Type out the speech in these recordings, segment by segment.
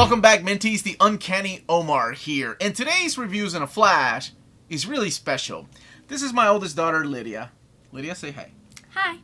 Welcome back, Mentees. The Uncanny Omar here. And today's Reviews in a Flash is really special. This is my oldest daughter, Lydia. Lydia, say hi. Hi.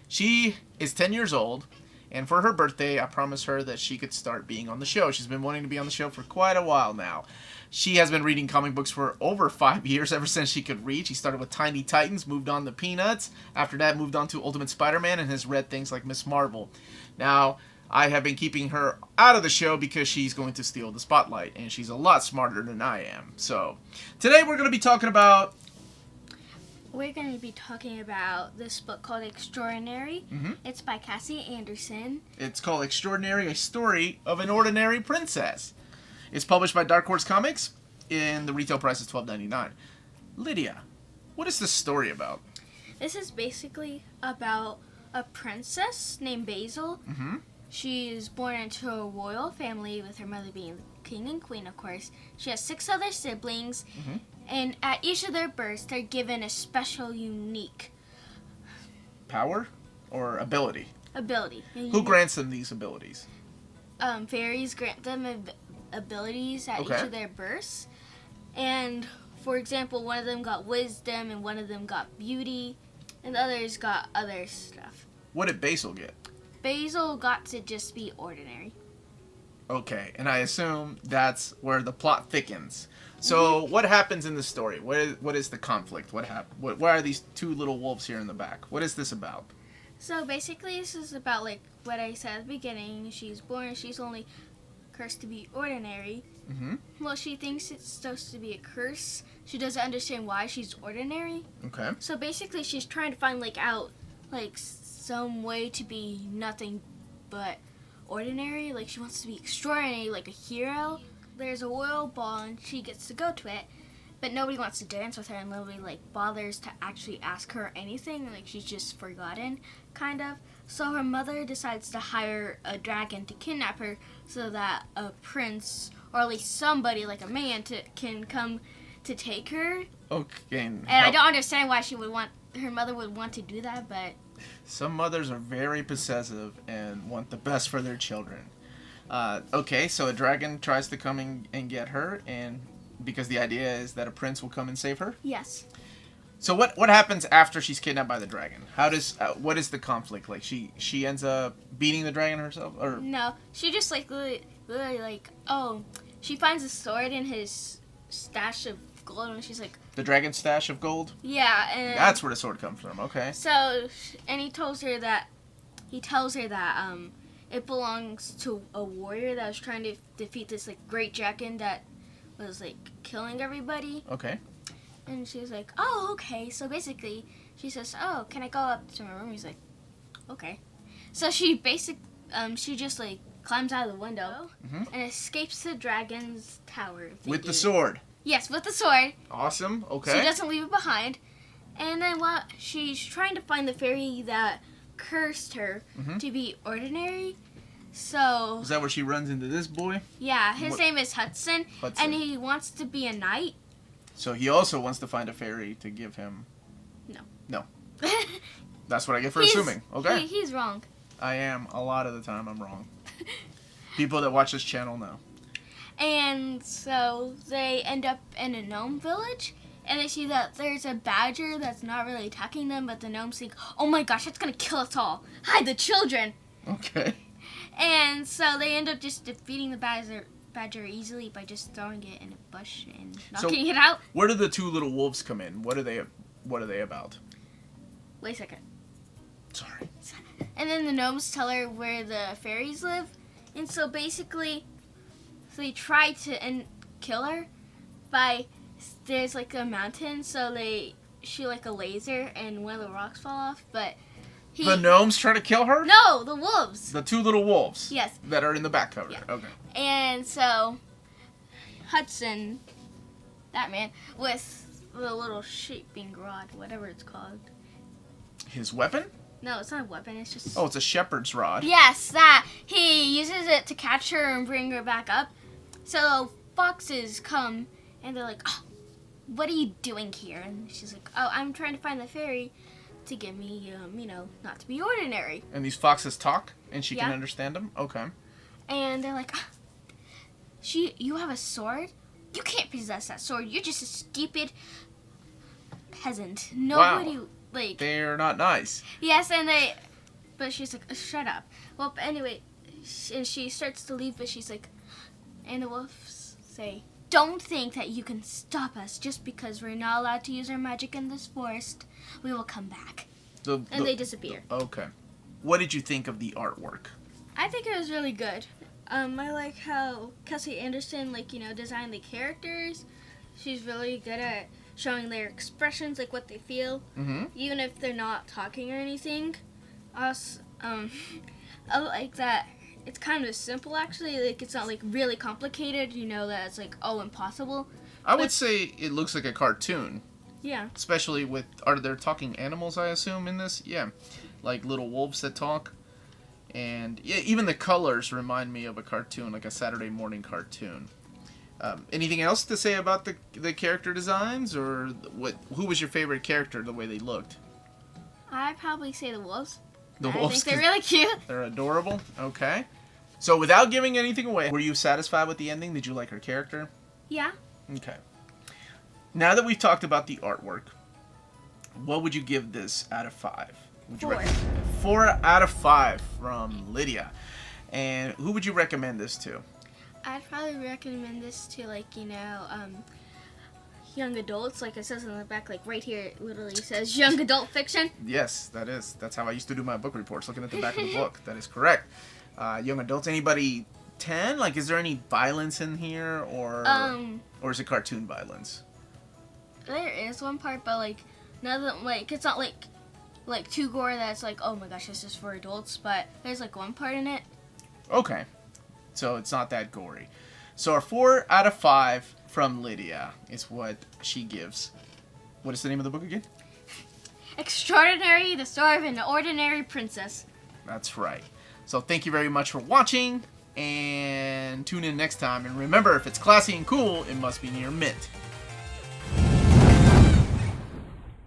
She is 10 years old, and for her birthday, I promised her that she could start being on the show. She's been wanting to be on the show for quite a while now. She has been reading comic books for over 5 years, ever since she could read. She started with Tiny Titans, moved on to Peanuts. After that, moved on to Ultimate Spider-Man, and has read things like Miss Marvel. Now, I have been keeping her out of the show because she's going to steal the spotlight, and she's a lot smarter than I am. So, today we're going to be talking about... We're going to be talking about this book called Extraordinary. It's by Cassie Anderson. It's called Extraordinary, a Story of an Ordinary Princess. It's published by Dark Horse Comics, and the retail price is $12.99. Lydia, what is this story about? This is basically about a princess named Basil. She's born into a royal family, with her mother being the king and queen, of course. She has 6 other siblings, and at each of their births, they're given a special, unique... Power or ability? Ability. Who grants them these abilities? Fairies grant them abilities at each of their births. And, for example, one of them got wisdom, and one of them got beauty, and the others got other stuff. What did Basil get? Basil got to just be ordinary. Okay, and I assume that's where the plot thickens. So, what happens in the story? What is the conflict? Why are these 2 little wolves here in the back? What is this about? So, basically, this is about, like, what I said at the beginning. She's born, she's only cursed to be ordinary. Well, she thinks it's supposed to be a curse. She doesn't understand why she's ordinary. Okay. So, basically, she's trying to find, some way to be nothing but ordinary. Like, she wants to be extraordinary, like a hero. There's a royal ball, and she gets to go to it, but nobody wants to dance with her, and nobody, bothers to actually ask her anything. Like, she's just forgotten, kind of. So her mother decides to hire a dragon to kidnap her so that a prince, or at least somebody, like a man, can come to take her. Okay. And I don't understand why her mother would want to do that, but... Some mothers are very possessive and want the best for their children. Okay, so a dragon tries to come and get her, and because the idea is that a prince will come and save her? Yes. So what happens after she's kidnapped by the dragon? What is the conflict? Like, she ends up beating the dragon herself? Or no, she just, literally, she finds a sword in his stash of gold, and she's like... The dragon's stash of gold? Yeah, and... That's where the sword comes from, okay. So, and he tells her that it belongs to a warrior that was trying to defeat this, great dragon that was, killing everybody. Okay. And she was like, oh, okay. So, basically, she says, oh, can I go up to my room? He's like, okay. So, she just, climbs out of the window and escapes the dragon's tower. With the sword? Yes, with the sword. Awesome, okay. She doesn't leave it behind. And then while she's trying to find the fairy that cursed her to be ordinary. So... Is that where she runs into this boy? Yeah, his name is Hudson, and he wants to be a knight. So he also wants to find a fairy to give him... No. That's what I get for assuming. Okay. He's wrong. I am. A lot of the time I'm wrong. People that watch this channel know. And so they end up in a gnome village, and they see that there's a badger that's not really attacking them, but the gnomes think, oh my gosh, that's going to kill us all. Hide the children. Okay. And so they end up just defeating the badger easily by just throwing it in a bush and knocking it out. Where do the 2 little wolves come in? What are they about? Wait a second. Sorry. And then the gnomes tell her where the fairies live, and so basically... So they try to kill her there's a mountain, so they shoot a laser and one of the rocks fall off, but The gnomes try to kill her? No, the wolves. The 2 little wolves? Yes. That are in the back cover? Yeah. Okay. And so Hudson, that man, with the little shaping rod, whatever it's called. His weapon? No, it's not a weapon, it's just... Oh, it's a shepherd's rod. Yes, that. He uses it to catch her and bring her back up. So foxes come, and they're like, oh, what are you doing here? And she's like, oh, I'm trying to find the fairy to get me, not to be ordinary. And these foxes talk, and she can understand them? Okay. And they're like, oh. you have a sword? You can't possess that sword. You're just a stupid peasant. Nobody, like... They're not nice. Yes, but she's like, shut up. Well, but anyway, and she starts to leave, but she's like, and the wolves say, don't think that you can stop us just because we're not allowed to use our magic in this forest. We will come back. And they disappear. Okay. What did you think of the artwork? I think it was really good. I like how Cassie Anderson, designed the characters. She's really good at showing their expressions, like what they feel, even if they're not talking or anything. Also, I like that it's kind of simple, actually. Like, it's not, like, really complicated, that it's, like, impossible. I would say it looks like a cartoon. Yeah. Especially are there talking animals, I assume, in this? Yeah. Like little wolves that talk. And yeah, even the colors remind me of a cartoon, like a Saturday morning cartoon. Anything else to say about the character designs, or who was your favorite character, the way they looked? I'd probably say the wolves. The wolves. I think they're really cute. They're adorable. Okay. So without giving anything away, were you satisfied with the ending? Did you like her character? Yeah. Okay. Now that we've talked about the artwork, what would you give this out of 5? 4. 4 out of 5 from Lydia. And who would you recommend this to? I'd probably recommend this to, young adults. Like it says on the back, like right here, it literally says young adult fiction. Yes, that's how I used to do my book reports, looking at the back of the book. That is correct. Young adults, anybody 10? Like, is there any violence in here, or is it cartoon violence? There is one part, but nothing, it's not too gore that's like, oh my gosh, this is for adults, but there's one part in it. Okay. So it's not that gory. So our 4 out of 5 from Lydia is what she gives. What is the name of the book again? Extraordinary, the Story of an Ordinary Princess. That's right. So thank you very much for watching, and tune in next time. And remember, if it's classy and cool, it must be near mint.